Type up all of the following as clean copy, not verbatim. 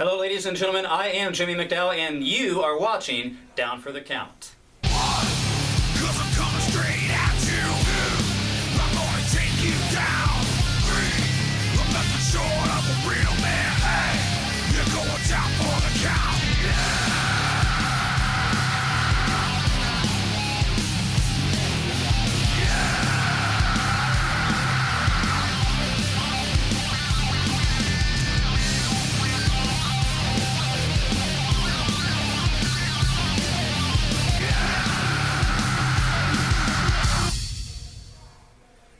Hello, ladies and gentlemen. I am Jimmy McDowell, and you are watching Down for the Count.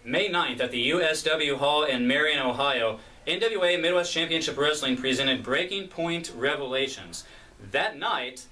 May 9th at the USW Hall in Marion, Ohio, NWA Midwest Championship Wrestling presented Breaking Point Revelations. That night,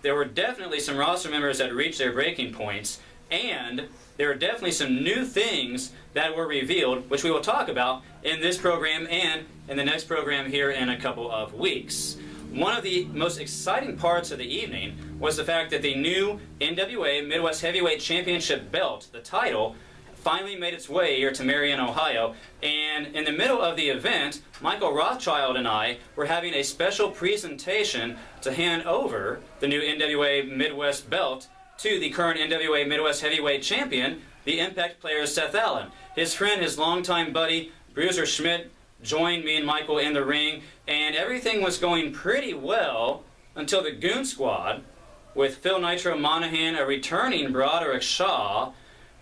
there were definitely some roster members that reached their breaking points, and there were definitely some new things that were revealed, which we will talk about in this program and in the next program here in a couple of weeks. One of the most exciting parts of the evening was the fact that the new NWA Midwest Heavyweight Championship belt, the title, finally made its way here to Marion, Ohio, and in the middle of the event, Michael Rothschild and I were having a special presentation to hand over the new NWA Midwest belt to the current NWA Midwest Heavyweight Champion, the Impact player Seth Allen. His friend, his longtime buddy, Bruiser Schmidt, joined me and Michael in the ring, and everything was going pretty well until the Goon Squad, with Phil Nitro Monahan, a returning Broderick Shaw,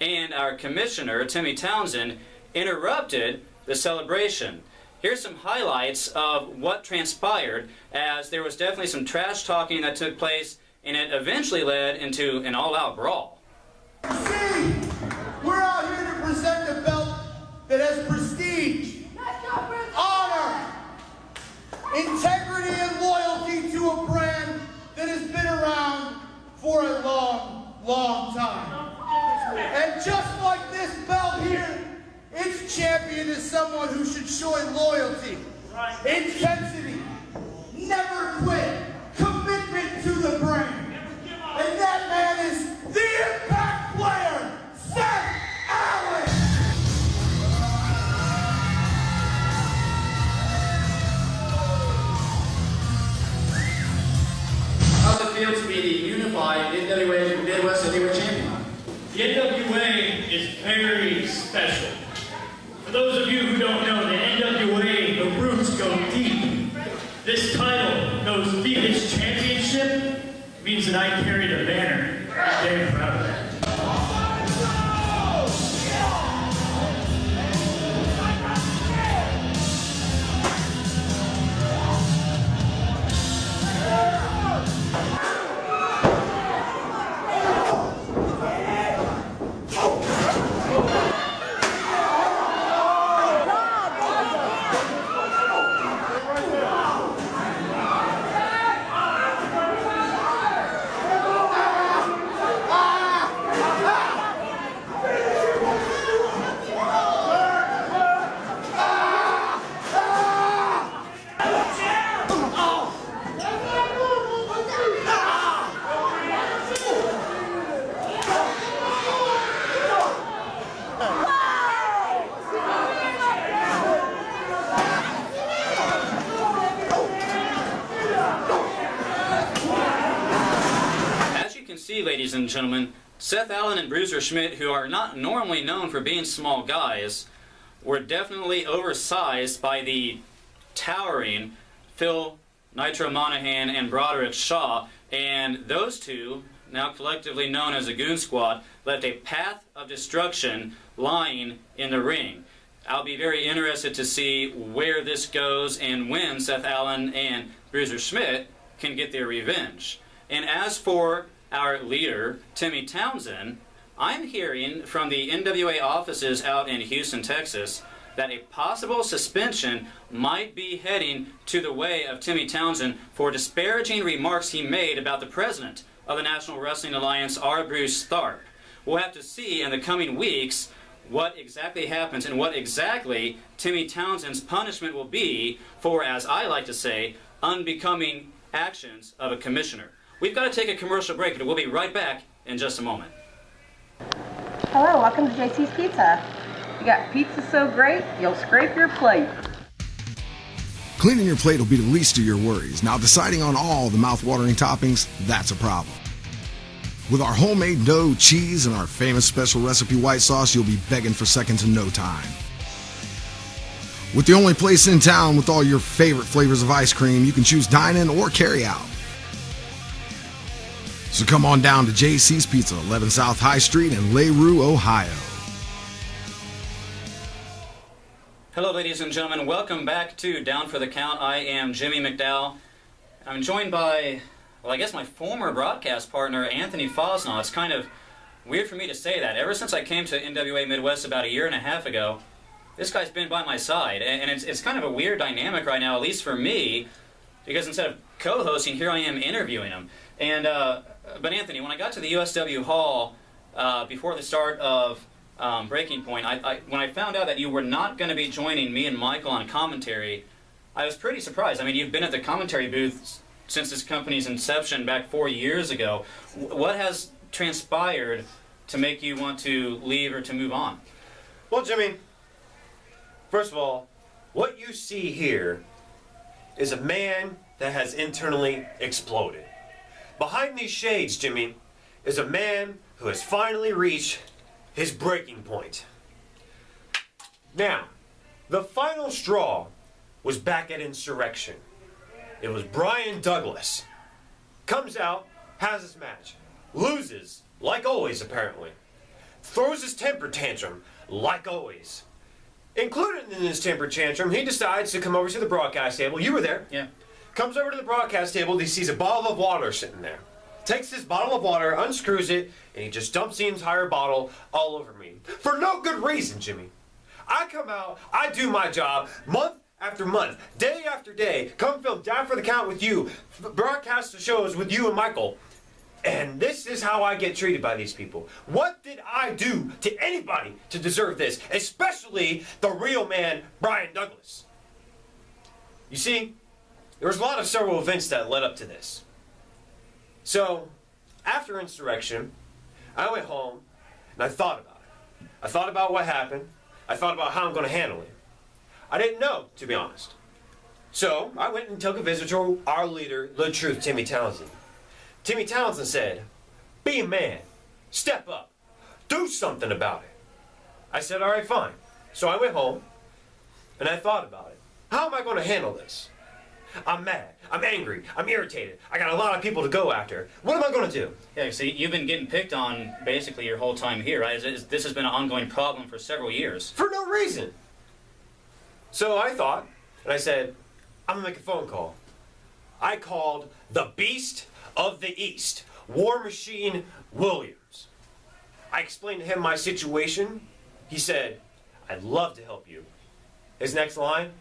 and our commissioner, Timmy Townsend, interrupted the celebration. Here's some highlights of what transpired, as there was definitely some trash talking that took place, and it eventually led into an all-out brawl. See, we're out here to present a belt that has prestige, honor, integrity, and loyalty to a brand that has been around for a long, long time. And just like this belt here, its champion is someone who should show loyalty, intensity, never quit, commitment to the brand. And that man is the Impact player, Seth Allen! How's it feel to be the unified NWA Midwest Heavyweight Champion? The NWA is very special. For those of you who don't know, the NWA, the roots go deep. This title goes deep. This championship means that I carry the banner. I'm very proud of that. Ladies and gentlemen, Seth Allen and Bruiser Schmidt, who are not normally known for being small guys, were definitely oversized by the towering Phil Nitro Monahan and Broderick Shaw, and those two, now collectively known as the Goon Squad, left a path of destruction lying in the ring. I'll be very interested to see where this goes and when Seth Allen and Bruiser Schmidt can get their revenge. And as for our leader, Timmy Townsend, I'm hearing from the NWA offices out in Houston, Texas, that a possible suspension might be heading to the way of Timmy Townsend for disparaging remarks he made about the president of the National Wrestling Alliance, R. Bruce Tharp. We'll have to see in the coming weeks what exactly happens and what exactly Timmy Townsend's punishment will be for, as I like to say, unbecoming actions of a commissioner. We've got to take a commercial break, and we'll be right back in just a moment. Hello, welcome to JC's Pizza. You got pizza so great, you'll scrape your plate. Cleaning your plate will be the least of your worries. Now deciding on all the mouth-watering toppings, that's a problem. With our homemade dough, cheese, and our famous special recipe white sauce, you'll be begging for seconds in no time. With the only place in town with all your favorite flavors of ice cream, you can choose dine-in or carry-out. So come on down to JC's Pizza, 11 South High Street in LaRue, Ohio. Hello, ladies and gentlemen. Welcome back to Down for the Count. I am Jimmy McDowell. I'm joined by, well, I guess my former broadcast partner, Anthony Fosnaugh. It's kind of weird for me to say that. Ever since I came to NWA Midwest about a year and a half ago, this guy's been by my side. And it's kind of a weird dynamic right now, at least for me, because instead of co-hosting, here I am interviewing him. And but Anthony, when I got to the USW Hall before the start of Breaking Point, when I found out that you were not going to be joining me and Michael on commentary, I was pretty surprised. I mean, you've been at the commentary booth since this company's inception back 4 years ago. What has transpired to make you want to leave or to move on? Well, Jimmy, first of all, what you see here is a man that has internally exploded. Behind these shades, Jimmy, is a man who has finally reached his breaking point. Now, the final straw was back at Insurrection. It was Brian Douglas. Comes out, has his match, loses, like always apparently. Throws his temper tantrum, like always. Included in his temper tantrum, he decides to come over to the broadcast table. You were there. Yeah. Comes over to the broadcast table, he sees a bottle of water sitting there. Takes this bottle of water, unscrews it, and he just dumps the entire bottle all over me. For no good reason, Jimmy. I come out, I do my job, month after month, day after day, come film Down for the Count with you, broadcast the shows with you and Michael. And this is how I get treated by these people. What did I do to anybody to deserve this? Especially the real man, Brian Douglas. You see, there was a lot of several events that led up to this. So, after Insurrection, I went home and I thought about it. I thought about what happened. I thought about how I'm going to handle it. I didn't know, to be honest. So, I went and took a visit to our leader, the truth, Timmy Townsend. Timmy Townsend said, "Be a man. Step up. Do something about it." I said, "All right, fine." So I went home and I thought about it. How am I going to handle this? I'm mad. I'm angry. I'm irritated. I got a lot of people to go after. What am I going to do? Yeah, see, you've been getting picked on basically your whole time here, right? This has been an ongoing problem for several years. For no reason. So I thought, and I said, I'm going to make a phone call. I called the Beast of the East, War Machine Williams. I explained to him my situation. He said, "I'd love to help you." His next line,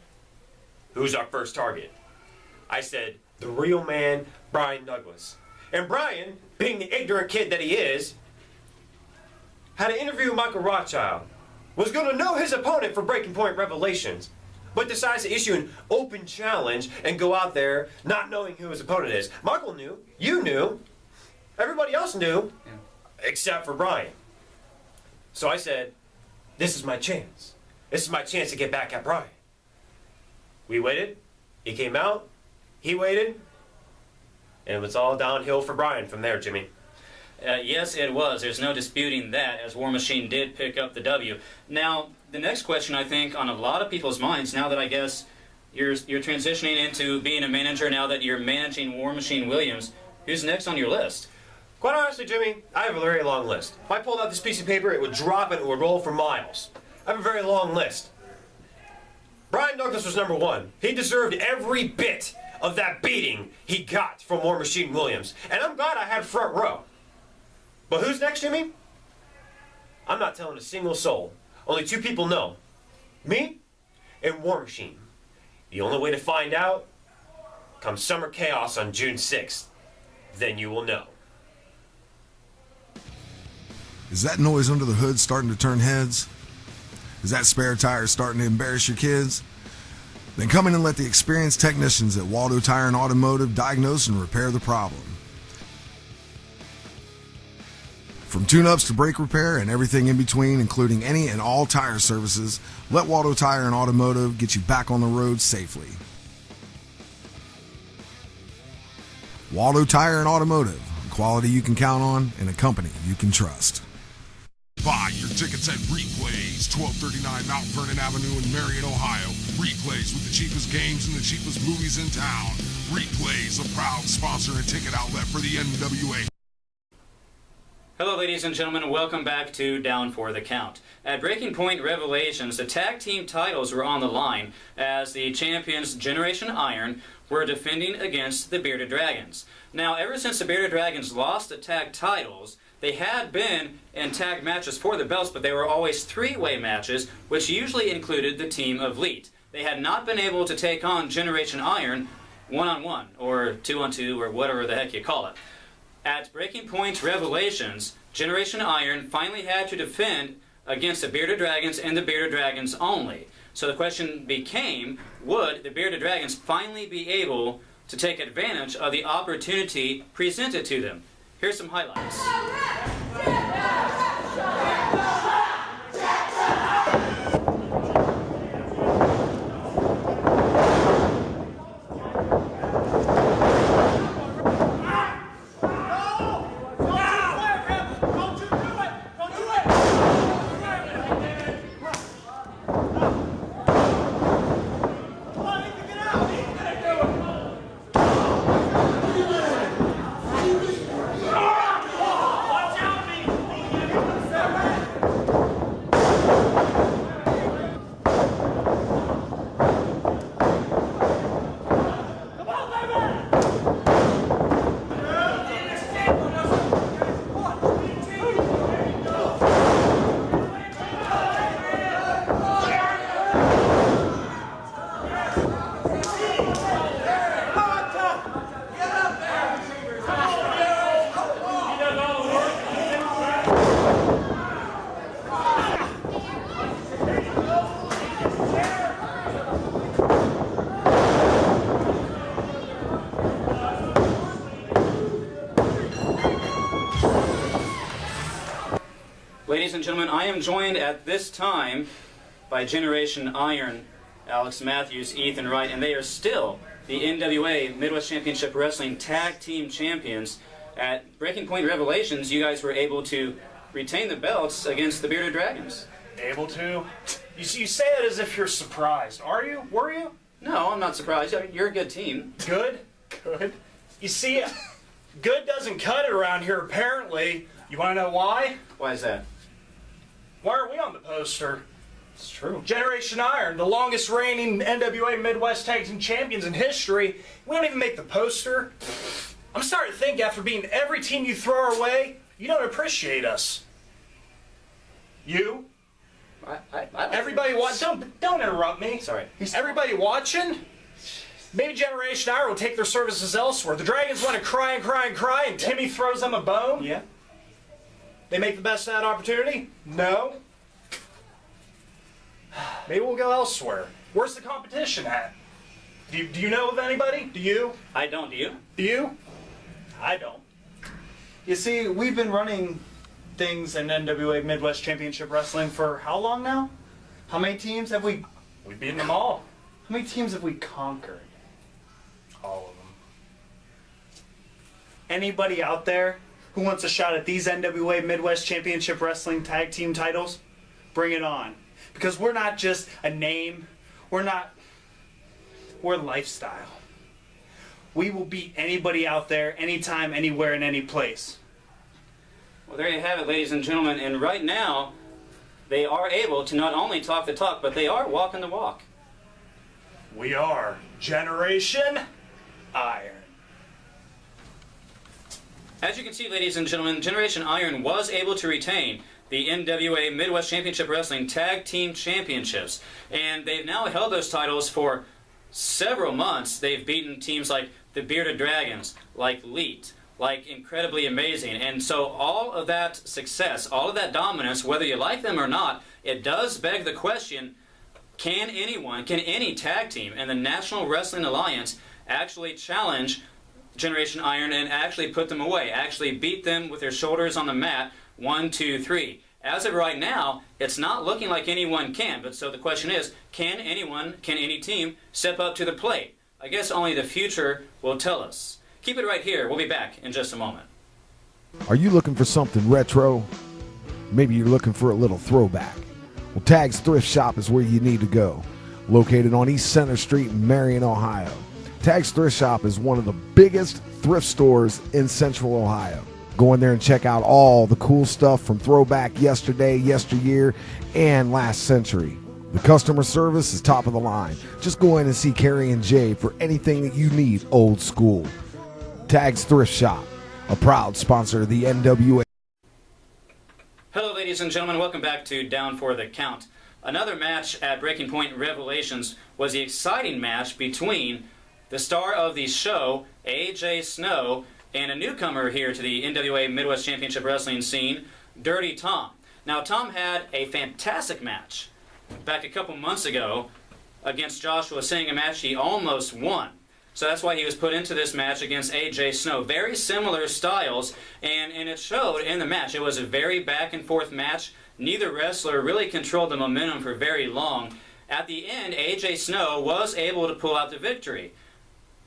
"Who's our first target?" I said, "The real man, Brian Douglas." And Brian, being the ignorant kid that he is, had an interview with Michael Rothschild, was going to know his opponent for Breaking Point Revelations, but decides to issue an open challenge and go out there not knowing who his opponent is. Michael knew, you knew, everybody else knew, except for Brian. So I said, this is my chance. This is my chance to get back at Brian. We waited, he came out, he waited, and it was all downhill for Brian from there, Jimmy. Yes, it was. There's no disputing that, as War Machine did pick up the W. Now, the next question, I think, on a lot of people's minds, now that I guess you're transitioning into being a manager, now that you're managing War Machine Williams, who's next on your list? Quite honestly, Jimmy, I have a very long list. If I pulled out this piece of paper, it would drop and it would roll for miles. I have a very long list. Brian Douglas was number one. He deserved every bit of that beating he got from War Machine Williams. And I'm glad I had front row. But who's next, Jimmy? I'm not telling a single soul. Only two people know. Me and War Machine. The only way to find out, come Summer Chaos on June 6th. Then you will know. Is that noise under the hood starting to turn heads? Is that spare tire starting to embarrass your kids? Then come in and let the experienced technicians at Waldo Tire and Automotive diagnose and repair the problem. From tune-ups to brake repair and everything in between, including any and all tire services, let Waldo Tire and Automotive get you back on the road safely. Waldo Tire and Automotive, quality you can count on and a company you can trust. Buy your tickets at Replays, 1239 Mount Vernon Avenue in Marion, Ohio. Replays with the cheapest games and the cheapest movies in town. Replays, a proud sponsor and ticket outlet for the NWA. Hello, ladies and gentlemen, and welcome back to Down for the Count. At Breaking Point Revelations, the tag team titles were on the line as the champions Generation Iron were defending against the Bearded Dragons. Now, ever since the Bearded Dragons lost the tag titles, they had been in tag matches for the belts, but they were always three-way matches, which usually included the team of Elite. They had not been able to take on Generation Iron one-on-one, or two-on-two, or whatever the heck you call it. At Breaking Point Revelations, Generation Iron finally had to defend against the Bearded Dragons and the Bearded Dragons only. So the question became, would the Bearded Dragons finally be able to take advantage of the opportunity presented to them? Here's some highlights. Ladies and gentlemen, I am joined at this time by Generation Iron, Alex Matthews, Ethan Wright, and they are still the NWA Midwest Championship Wrestling Tag Team Champions. At Breaking Point Revelations, you guys were able to retain the belts against the Bearded Dragons. Able to? You say it as if you're surprised. Are you? Were you? No, I'm not surprised. You're a good team. Good? Good. You see, good doesn't cut it around here, apparently. You want to know why? Why is that? Why are we on the poster? It's true. Generation Iron, the longest reigning NWA Midwest Tag Team Champions in history. We don't even make the poster. I'm starting to think after beating every team you throw our way, you don't appreciate us. You? Everybody don't interrupt me. Sorry. Everybody watching? Maybe Generation Iron will take their services elsewhere. The Dragons want to cry and cry and cry, and Timmy throws them a bone? Yeah. They make the best of that opportunity? No. Maybe we'll go elsewhere. Where's the competition at? Do you know of anybody? Do you? I don't, do you? Do you? I don't. You see, we've been running things in NWA Midwest Championship Wrestling for how long now? How many teams have we... We've beaten them all. How many teams have we conquered? All of them. Anybody out there who wants a shot at these NWA Midwest Championship Wrestling tag team titles? Bring it on. Because we're not just a name. We're lifestyle. We will beat anybody out there, anytime, anywhere, in any place. Well, there you have it, ladies and gentlemen. And right now, they are able to not only talk the talk, but they are walking the walk. We are Generation Iron. As you can see, ladies and gentlemen, Generation Iron was able to retain the NWA Midwest Championship Wrestling Tag Team Championships. And they've now held those titles for several months. They've beaten teams like the Bearded Dragons, like Elite, like Incredibly Amazing. And so all of that success, all of that dominance, whether you like them or not, it does beg the question, can any tag team in the National Wrestling Alliance actually challenge Generation Iron and actually put them away, actually beat them with their shoulders on the mat, 1, 2, 3. As of right now, it's not looking like anyone can, but so the question is, can any team step up to the plate? I guess only the future will tell us. Keep it right here. We'll be back in just a moment. Are you looking for something retro? Maybe you're looking for a little throwback. Well, Tag's Thrift Shop is where you need to go. Located on East Center Street in Marion, Ohio. Tag's Thrift Shop is one of the biggest thrift stores in Central Ohio. Go in there and check out all the cool stuff from throwback yesterday, yesteryear, and last century. The customer service is top of the line. Just go in and see Carrie and Jay for anything that you need old school. Tag's Thrift Shop, a proud sponsor of the NWA. Hello, ladies and gentlemen. Welcome back to Down for the Count. Another match at Breaking Point Revelations was the exciting match between the star of the show, AJ Snow, and a newcomer here to the NWA Midwest Championship Wrestling scene, Dirty Tom. Now, Tom had a fantastic match back a couple months ago against Joshua Singh, a match he almost won. So that's why he was put into this match against AJ Snow. Very similar styles, and it showed in the match. It was a very back-and-forth match. Neither wrestler really controlled the momentum for very long. At the end, AJ Snow was able to pull out the victory.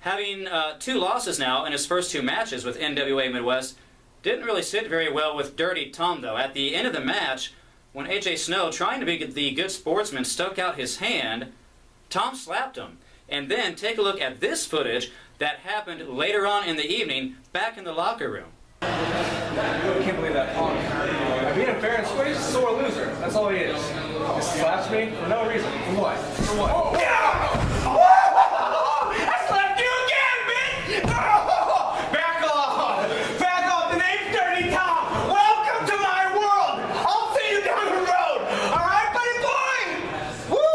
Having 2 losses now in his first 2 matches with NWA Midwest, didn't really sit very well with Dirty Tom, though. At the end of the match, when AJ Snow, trying to be the good sportsman, stuck out his hand, Tom slapped him. And then take a look at this footage that happened later on in the evening back in the locker room. I can't believe that punk. Being a fair and square, he's a sore loser. That's all he is. He slaps me for no reason. For what? For what? Oh, yeah! Oh! I slapped you again, bitch! Oh! Back off! Back off! The name's Dirty Tom! Welcome to my world! I'll see you down the road! Alright, buddy boy? Woo!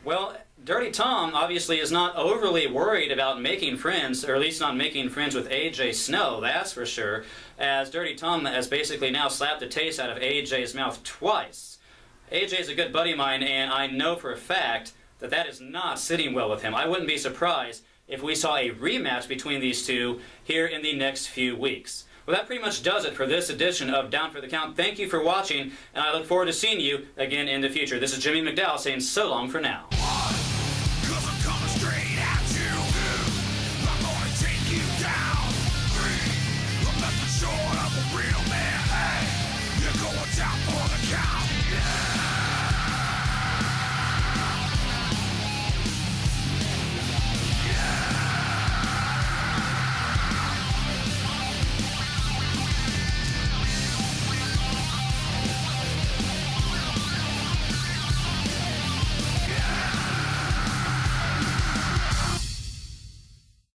Well, Dirty Tom obviously is not overly worried about making friends, or at least not making friends with AJ Snow, that's for sure, as Dirty Tom has basically now slapped the taste out of AJ's mouth twice. AJ's a good buddy of mine, and I know for a fact that that is not sitting well with him. I wouldn't be surprised if we saw a rematch between these two here in the next few weeks. Well, that pretty much does it for this edition of Down for the Count. Thank you for watching, and I look forward to seeing you again in the future. This is Jimmy McDowell saying so long for now.